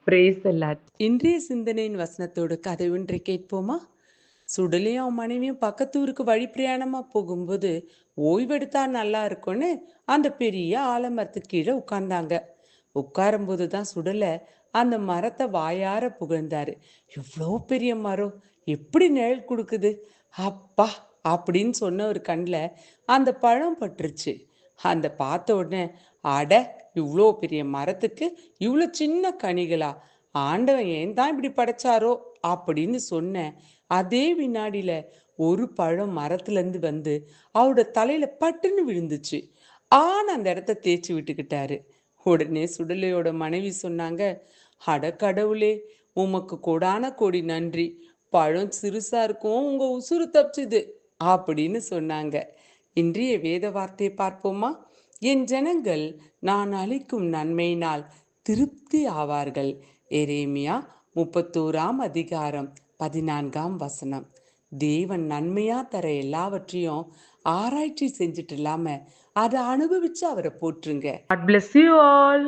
Praise the Lord. இன்றைய சிந்தனையின் வசனத்தோட கதை ஒன்றை கேட்போமா? சுடலையும் அவன் மனைவியும் பக்கத்து ஊருக்கு வழி பிரயாணமா போகும்போது ஓய்வெடுத்தா நல்லா இருக்கும்னு அந்த பெரிய ஆலமரத்துக்கு கீழே உட்கார்ந்தாங்க. உட்காரும் போதுதான் சுடலை அந்த மரத்தை வாயார புகழ்ந்தாரு. எவ்வளோ பெரிய மரம், எப்படி நிழல் கொடுக்குது, அப்பா அப்படின்னு சொன்ன ஒரு கண்ணில் அந்த பழம் பட்டுருச்சு. அந்த பார்த்த உடனே, அட, இவ்வளோ பெரிய மரத்துக்கு இவ்வளோ சின்ன கனிகளா, ஆண்டவன் ஏன் தான் இப்படி படைச்சாரோ அப்படின்னு சொன்னேன். அதே வினாடியில ஒரு பழம் மரத்துல இருந்து வந்து அவரோட தலையில பட்டுன்னு விழுந்துச்சு. அந்த இடத்த தேய்ச்சி விட்டுக்கிட்டாரு. உடனே சுடலையோட மனைவி சொன்னாங்க, அட கடவுளே, உமக்கு கோடான கோடி நன்றி, பழம் சிறுசா இருக்கும், உங்க உசுறு தப்பிச்சுது அப்படின்னு சொன்னாங்க. இன்றைய வேத வார்த்தையை பார்ப்போமா? என் ஜனங்கள் நான் அளிக்கும் நன்மையினால் திருப்தி ஆவார்கள். எரேமியா 31 அதிகாரம் 14 தேவன் நன்மையா தர எல்லாவற்றையும் ஆராய்ச்சி செஞ்சுட்டு இல்லாம அதை அனுபவிச்சு அவரை போற்றுங்க. God bless you all.